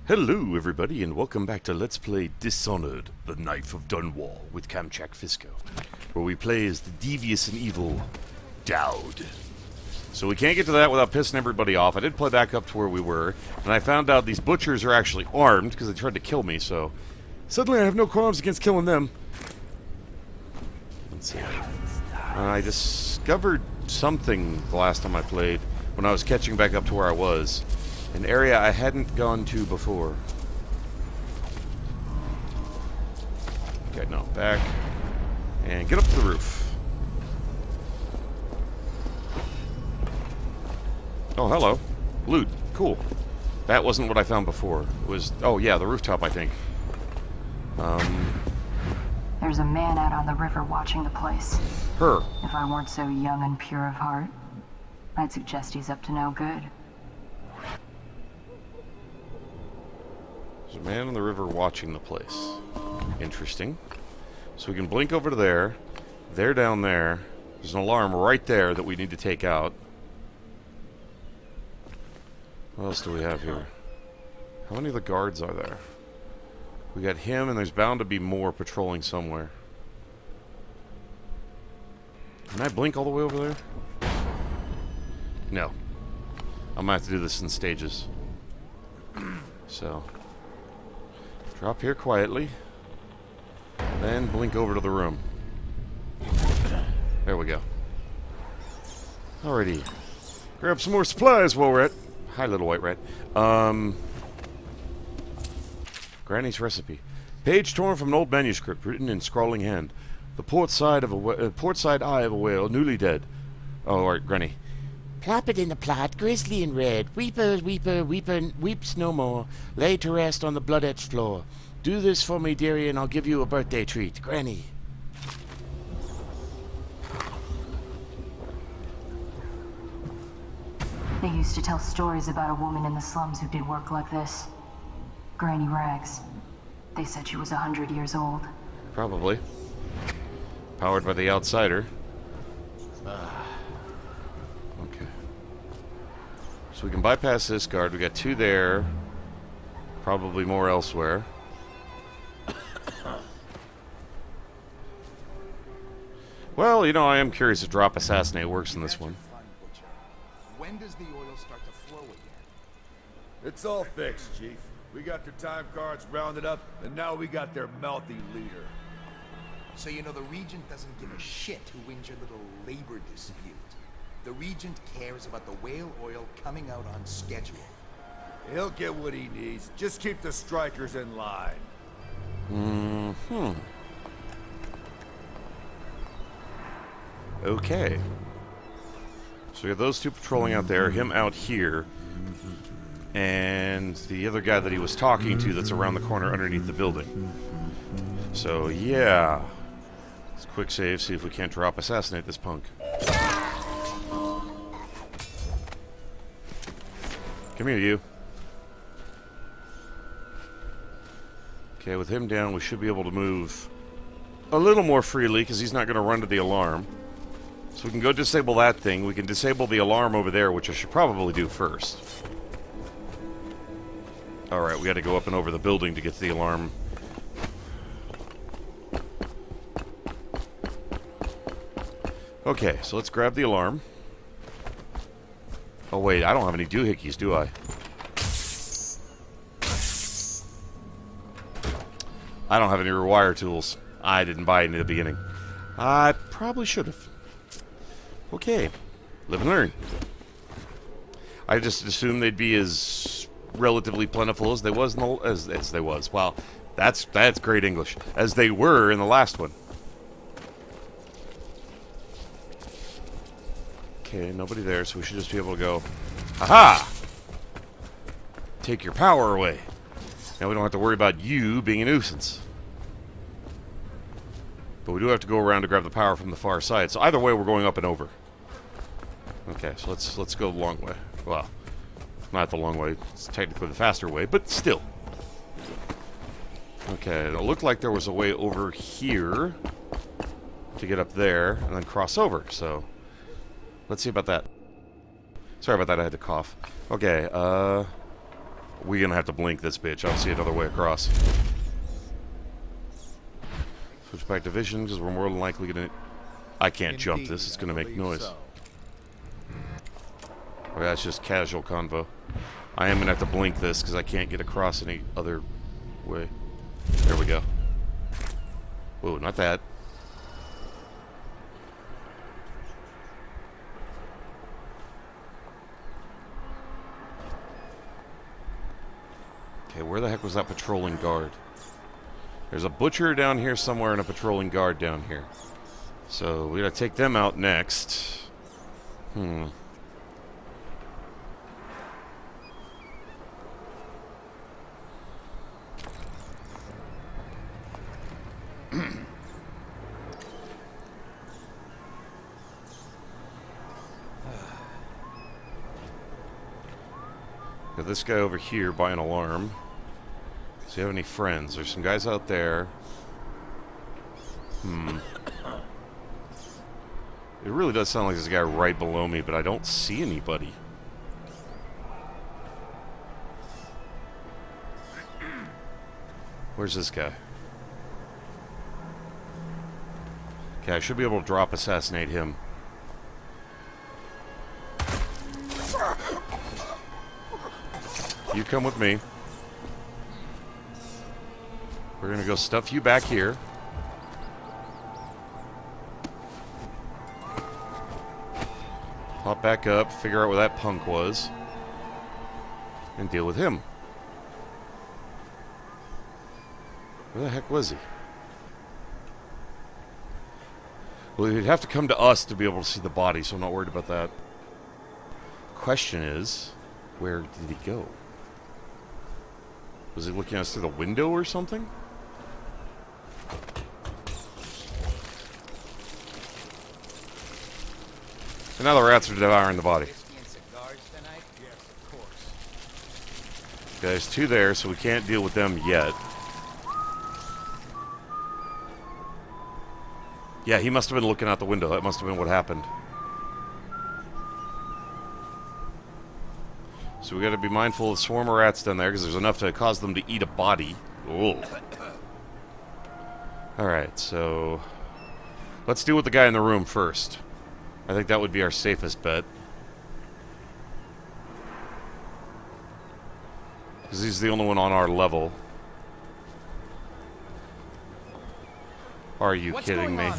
Hello everybody and welcome back to Let's Play Dishonored, the Knife of Dunwall with Kamchak Fisco, where we play as the devious and evil Dowd. So we can't get to that without pissing everybody off. I did play back up to where we were, and I found out these butchers are actually armed because they tried to kill me, so suddenly I have no qualms against killing them. Let's see. I discovered something the last time I played when I was catching back up to where I was. An area I hadn't gone to before. Okay, no, back. And get up to the roof. Oh, hello. Loot. Cool. That wasn't what I found before. It was... oh, yeah, the rooftop, I think. There's a man out on the river watching the place. Her. If I weren't so young and pure of heart, I'd suggest he's up to no good. There's a man on the river watching the place. Interesting. So we can blink over to there. They're down there. There's an alarm right there that we need to take out. What else do we have here? How many of the guards are there? We got him, and there's bound to be more patrolling somewhere. Can I blink all the way over there? No. I'm gonna have to do this in stages. So... drop here quietly, then blink over to the room. There we go. Alrighty. Grab some more supplies while we're at... hi, little white rat. Granny's recipe. Page torn from an old manuscript, written in scrawling hand. The port side eye of a whale, newly dead. Oh, alright, Granny. Plop it in the plot, grisly and red. Weeper, weeper, weeper, weeps no more. Lay to rest on the blood-etched floor. Do this for me, dearie, and I'll give you a birthday treat. Granny. They used to tell stories about a woman in the slums who did work like this. Granny Rags. They said she was 100 years old. Probably. Powered by the outsider. Okay. So we can bypass this guard. We got two there. Probably more elsewhere. Well, you know, I am curious if drop assassinate works in this one. When does the oil start to flow again? It's all fixed, Chief. We got their time cards rounded up, and now we got their mouthy leader. So you know the Regent doesn't give a shit who wins your little labor dispute. The Regent cares about the whale oil coming out on schedule. He'll get what he needs. Just keep the strikers in line. Okay. So we have those two patrolling out there, him out here, and the other guy that he was talking to that's around the corner underneath the building. So, yeah. Let's quick save, see if we can't drop assassinate this punk. Come here, you. Okay, with him down, we should be able to move a little more freely, because he's not going to run to the alarm. So we can go disable that thing. We can disable the alarm over there, which I should probably do first. Alright, we got to go up and over the building to get to the alarm. Okay, so let's grab the alarm. Oh wait, I don't have any doohickeys, do I? I don't have any rewire tools. I didn't buy any at the beginning. I probably should have. Okay, live and learn. I just assumed they'd be as relatively plentiful as they was in the, as they was. Wow, that's great English. As they were in the last one. Okay, nobody there, so we should just be able to go. Aha! Take your power away. Now we don't have to worry about you being a nuisance. But we do have to go around to grab the power from the far side. So either way, we're going up and over. Okay, so let's go the long way. Well, not the long way. It's technically the faster way, but still. Okay, it looked like there was a way over here to get up there and then cross over. So let's see about that. Sorry about that, I had to cough. Okay, We're gonna have to blink this bitch. I don't see another way across. Switch back to vision, because we're more than likely gonna... I can't jump this. It's gonna make noise. So. Okay, that's just casual convo. I am gonna have to blink this, because I can't get across any other way. There we go. Whoa, not that. Okay, where the heck was that patrolling guard? There's a butcher down here somewhere and a patrolling guard down here. So, we gotta take them out next. Got this guy over here by an alarm. Does he have any friends? There's some guys out there. It really does sound like there's a guy right below me, but I don't see anybody. Where's this guy? Okay, I should be able to drop assassinate him. You come with me. We're gonna go stuff you back here. Pop back up, figure out where that punk was, and deal with him. Where the heck was he? Well, he'd have to come to us to be able to see the body, so I'm not worried about that. Question is, where did he go? Was he looking at us through the window or something? And now the rats are devouring the body. Okay, there's two there, so we can't deal with them yet. Yeah, he must have been looking out the window. That must have been what happened. So we got to be mindful of the swarm of rats down there, because there's enough to cause them to eat a body. Oh. Alright, so... let's deal with the guy in the room first. I think that would be our safest bet. Because he's the only one on our level. Are you kidding me?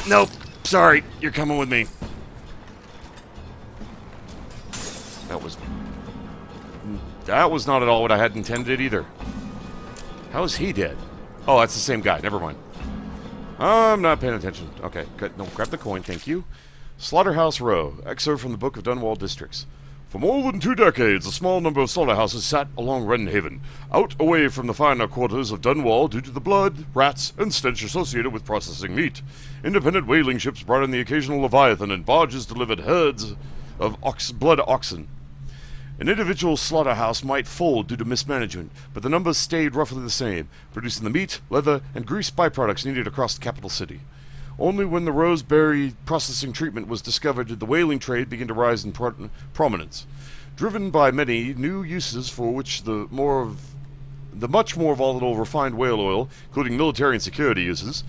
Nope. Sorry. You're coming with me. That was not at all what I had intended either. How is he dead? Oh, that's the same guy. Never mind. I'm not paying attention. Okay, good. No, grab the coin, thank you. Slaughterhouse Row. Excerpt from the Book of Dunwall Districts. For more than 2 decades, a small number of slaughterhouses sat along Wrenhaven, out away from the finer quarters of Dunwall due to the blood, rats, and stench associated with processing meat. Independent whaling ships brought in the occasional leviathan, and barges delivered herds of blood oxen. An individual slaughterhouse might fold due to mismanagement, but the numbers stayed roughly the same, producing the meat, leather, and grease byproducts needed across the capital city. Only when the roseberry processing treatment was discovered did the whaling trade begin to rise in prominence. Driven by many new uses for which the much more volatile refined whale oil, including military and security uses.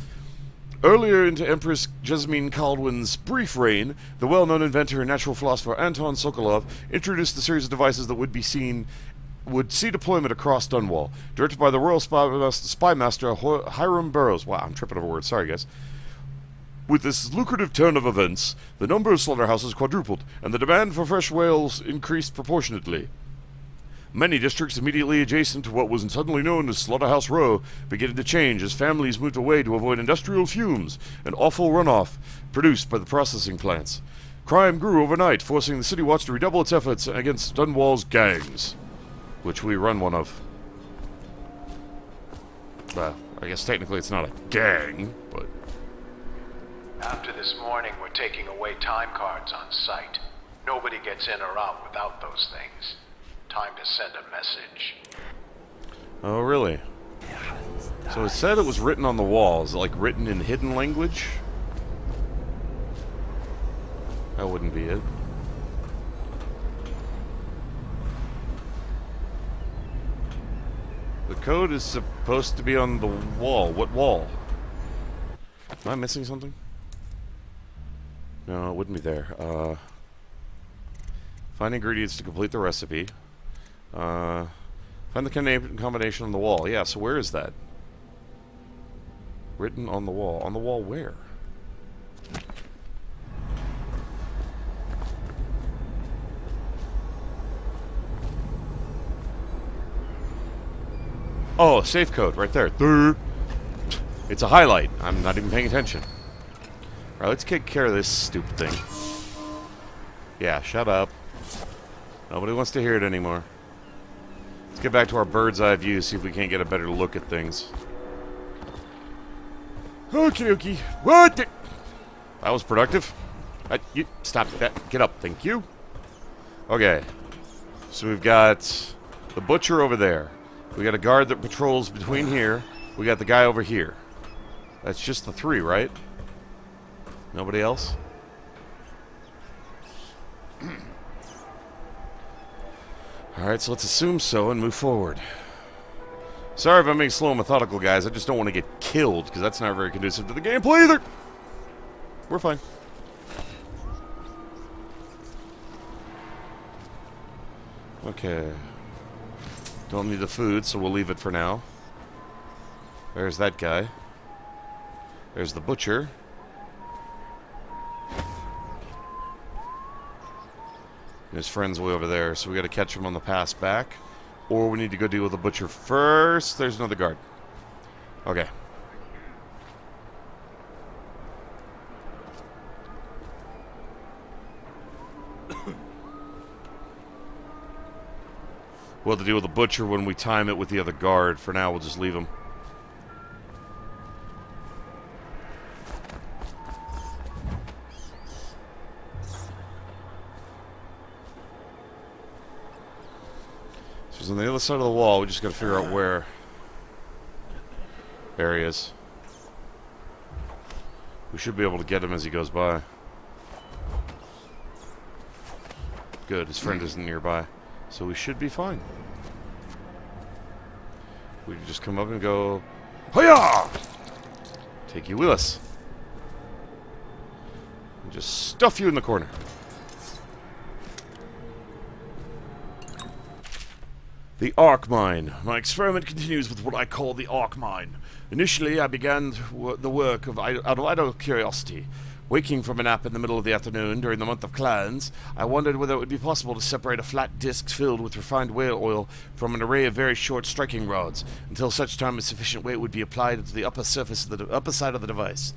Earlier into Empress Jasmine Kaldwin's brief reign, the well-known inventor and natural philosopher Anton Sokolov introduced a series of devices that would see deployment across Dunwall, directed by the Royal Spy Master Hiram Burrows. Wow, I'm tripping over words. Sorry, guys. With this lucrative turn of events, the number of slaughterhouses quadrupled, and the demand for fresh whales increased proportionately. Many districts immediately adjacent to what was suddenly known as Slaughterhouse Row began to change as families moved away to avoid industrial fumes and awful runoff produced by the processing plants. Crime grew overnight, forcing the City Watch to redouble its efforts against Dunwall's gangs, which we run one of. Well, I guess technically it's not a gang, but... After this morning, we're taking away time cards on site. Nobody gets in or out without those things. Time to send a message. Oh, really? So it said it was written on the wall. Is it like written in hidden language? That wouldn't be it. code is supposed to be on the wall. What wall? Am I missing something? No, it wouldn't be there. Find ingredients to complete the recipe. Find the combination on the wall. Yeah, so where is that? Written on the wall. On the wall where? Oh, safe code right there. It's a highlight. I'm not even paying attention. Alright, let's take care of this stupid thing. Yeah, shut up. Nobody wants to hear it anymore. Let's get back to our bird's eye view, see if we can't get a better look at things. Okay, okay. What? That was productive. You stop that. Get up. Thank you. Okay. So we've got the butcher over there. We got a guard that patrols between here. We got the guy over here. That's just the 3, right? Nobody else? Alright, so let's assume so and move forward. Sorry if I'm being slow and methodical, guys. I just don't want to get killed, because that's not very conducive to the gameplay either. We're fine. Okay. Don't need the food, so we'll leave it for now. There's that guy. There's the butcher. And his friend's way over there, so we gotta catch him on the pass back. Or we need to go deal with the butcher first. There's another guard. Okay. We'll have to deal with the butcher when we time it with the other guard. For now, we'll just leave him. So he's on the other side of the wall. We just got to figure out where. There he is. We should be able to get him as he goes by. Good, his friend isn't nearby. So we should be fine. We can just come up and go, Hiya! Take you with us. And just stuff you in the corner. The arc mine. My experiment continues with what I call the arc mine. Initially, I began the work out of idle curiosity. Waking from a nap in the middle of the afternoon during the month of Clans, I wondered whether it would be possible to separate a flat disc filled with refined whale oil from an array of very short striking rods, until such time as sufficient weight would be applied to the upper surface of the upper side of the device.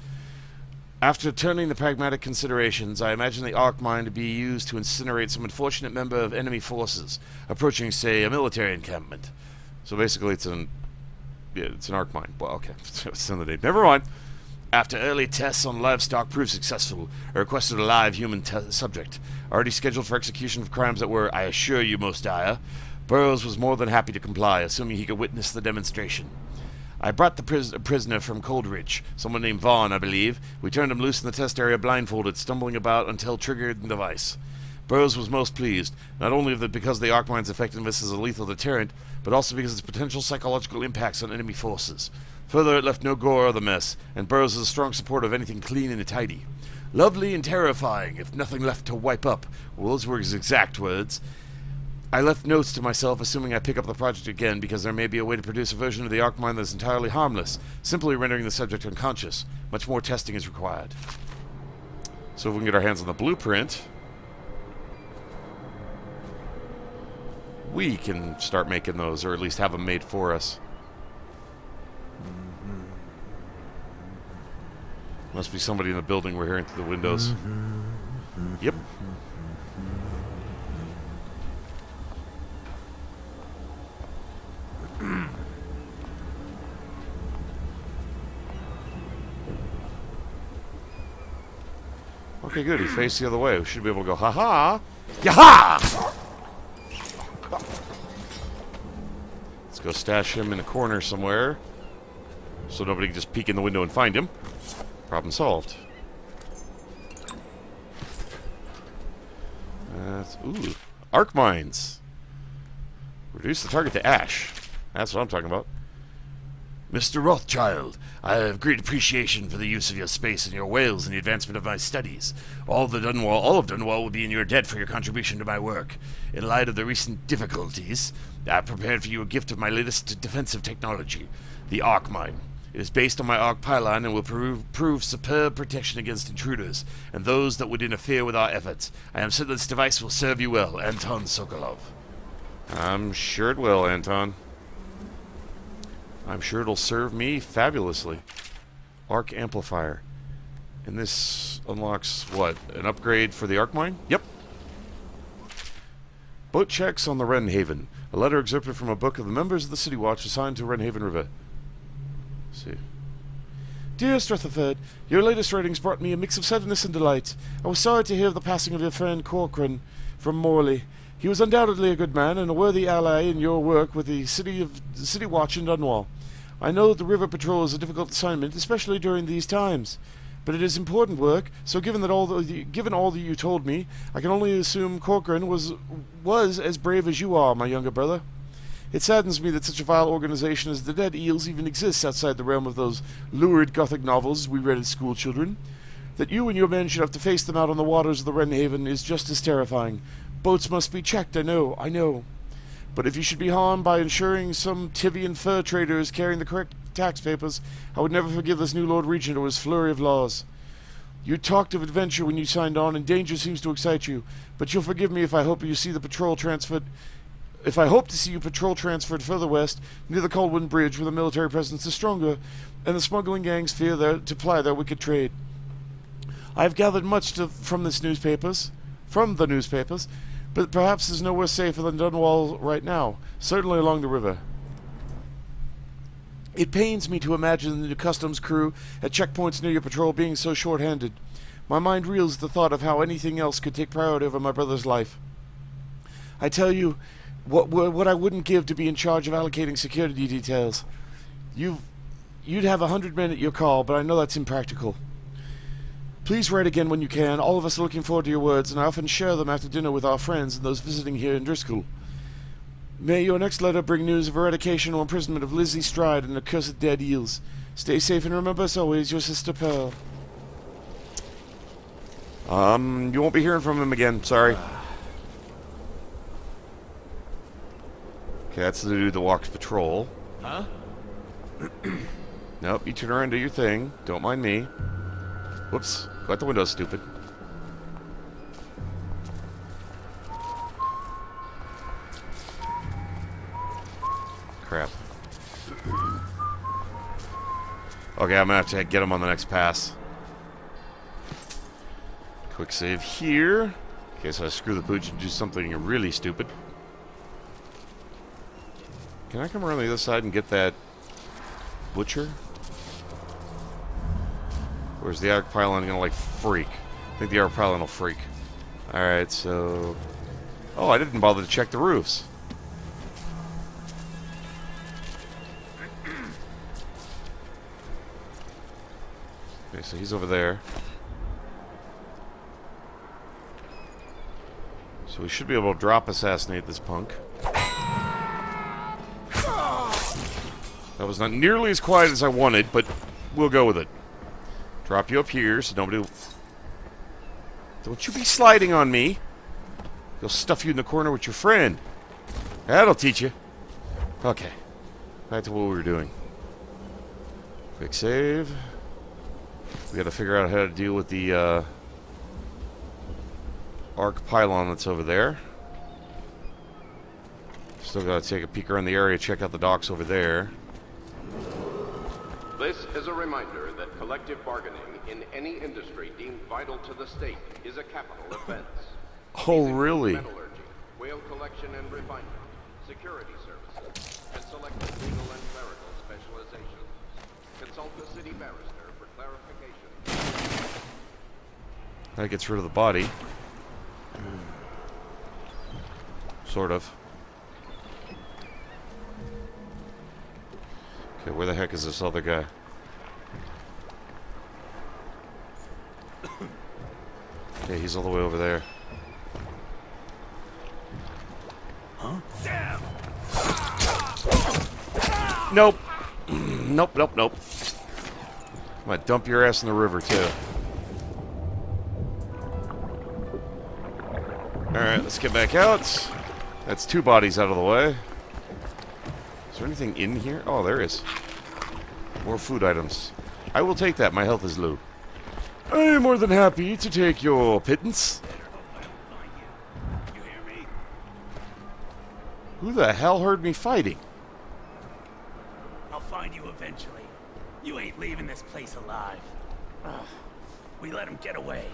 After turning the pragmatic considerations, I imagined the arc mine to be used to incinerate some unfortunate member of enemy forces, approaching, say, a military encampment. So basically it's an arc mine. Well, okay, it's in the name. Never mind. After early tests on livestock proved successful, I requested a live human subject, already scheduled for execution for crimes that were, I assure you, most dire. Burroughs was more than happy to comply, assuming he could witness the demonstration. I brought the prisoner from Coldridge, someone named Vaughn, I believe. We turned him loose in the test area blindfolded, stumbling about until triggered the device. Burroughs was most pleased, not only because of the arc mine's effectiveness as a lethal deterrent, but also because of its potential psychological impacts on enemy forces. Further, it left no gore or the mess, and Burroughs is a strong supporter of anything clean and tidy. Lovely and terrifying, if nothing left to wipe up. Well, those were his exact words. I left notes to myself, assuming I pick up the project again, because there may be a way to produce a version of the arc mine that is entirely harmless, simply rendering the subject unconscious. Much more testing is required. So if we can get our hands on the blueprint, we can start making those, or at least have them made for us. Must be somebody in the building we're hearing through the windows. Yep. Okay, good. He faced the other way. We should be able to go, ha-ha! Yaha! Let's go stash him in a corner somewhere, so nobody can just peek in the window and find him. Problem solved. Ooh, arc mines. Reduce the target to ash. That's what I'm talking about. Mr. Rothschild, I have great appreciation for the use of your space and your whales in the advancement of my studies. All of Dunwall will be in your debt for your contribution to my work. In light of the recent difficulties, I have prepared for you a gift of my latest defensive technology, the Arc Mine. It is based on my Arc Pylon and will prove superb protection against intruders and those that would interfere with our efforts. I am certain this device will serve you well, Anton Sokolov. I'm sure it will, Anton. I'm sure it'll serve me fabulously. Arc Amplifier. And this unlocks, what, an upgrade for the Arc Mine? Yep. Boat checks on the Wren Haven. A letter excerpted from a book of the members of the City Watch assigned to Wren Haven River. Let's see. Dear Rutherford, your latest writings brought me a mix of sadness and delight. I was sorry to hear of the passing of your friend Corcoran from Morley. He was undoubtedly a good man and a worthy ally in your work with the City Watch in Dunwall. I know that the river patrol is a difficult assignment, especially during these times, but it is important work. So, given all that you told me, I can only assume Corcoran was as brave as you are, my younger brother. It saddens me that such a vile organization as the Dead Eels even exists outside the realm of those lurid Gothic novels we read as school children. That you and your men should have to face them out on the waters of the Wren Haven is just as terrifying. Boats must be checked, I know. But if you should be harmed by ensuring some Tivian fur trader is carrying the correct tax papers, I would never forgive this new Lord Regent or his flurry of laws. You talked of adventure when you signed on, and danger seems to excite you. But you'll forgive me if I hope to see you patrol transferred further west, near the Caldwell Bridge, where the military presence is stronger, and the smuggling gangs fear to ply their wicked trade. I have gathered much from the newspapers, but perhaps there's nowhere safer than Dunwall right now, certainly along the river. It pains me to imagine the customs crew at checkpoints near your patrol being so short-handed. My mind reels at the thought of how anything else could take priority over my brother's life. I tell you, what I wouldn't give to be in charge of allocating security details. You'd have 100 men at your call, but I know that's impractical. Please write again when you can. All of us are looking forward to your words, and I often share them after dinner with our friends and those visiting here in Driscoll. May your next letter bring news of eradication or imprisonment of Lizzie Stride and the accursed Dead Eels. Stay safe and remember, as always, your sister Pearl. You won't be hearing from him again. Sorry. Okay, that's the dude that walks patrol. Huh? Nope, you turn around and do your thing. Don't mind me. Whoops. Go out the window, stupid. Crap. Okay, I'm gonna have to get him on the next pass. Quick save here. In case I screw the pooch and do something really stupid. Can I come around the other side and get that butcher? Or is the arc pylon gonna, like, freak? I think the arc pylon will freak. Alright, so... Oh, I didn't bother to check the roofs. Okay, so he's over there. So we should be able to drop assassinate this punk. That was not nearly as quiet as I wanted, but we'll go with it. Drop you up here so nobody will... Don't you be sliding on me. He'll stuff you in the corner with your friend. That'll teach you. Okay. Back to what we were doing. Quick save. We gotta figure out how to deal with the arc pylon that's over there. Still gotta take a peek around the area, check out the docks over there. This is a reminder that collective bargaining in any industry deemed vital to the state is a capital offense. Oh, really? Metallurgy, whale collection and refinement, security services, and selected legal and clerical specializations. Consult the city barrister for clarification. That gets rid of the body. Sort of. Okay, where the heck is this other guy? Okay, he's all the way over there. Huh? Damn! Nope. Nope, nope, nope. I'm gonna dump your ass in the river, too. Alright, let's get back out. That's 2 bodies out of the way. Is there anything in here? Oh, there is. More food items. I will take that. My health is low. I am more than happy to take your pittance. Who the hell heard me fighting? I'll find you eventually. You ain't leaving this place alive. Ugh. We let him get away.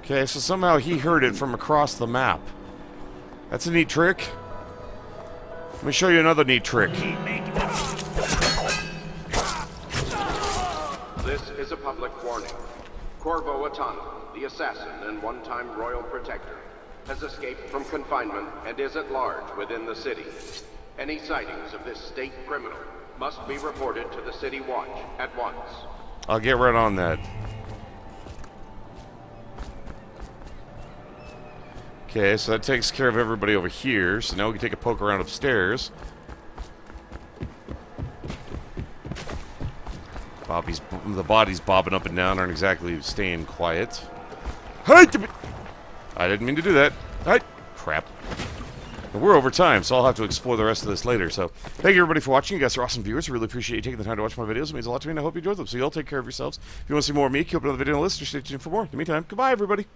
Okay, so somehow he heard it from across the map. That's a neat trick. Let me show you another neat trick. Keep making This is a public warning. Corvo Atana, the assassin and one-time royal protector, has escaped from confinement and is at large within the city. Any sightings of this state criminal must be reported to the City Watch at once. I'll get right on that. Okay, so that takes care of everybody over here. So now we can take a poke around upstairs. The bodies bobbing up and down aren't exactly staying quiet. I didn't mean to do that. Crap. And we're over time, so I'll have to explore the rest of this later. So, thank you everybody for watching. You guys are awesome viewers. I really appreciate you taking the time to watch my videos. It means a lot to me, and I hope you enjoyed them. So, y'all take care of yourselves. If you want to see more of me, keep up another video on the list, or stay tuned for more. In the meantime, goodbye, everybody.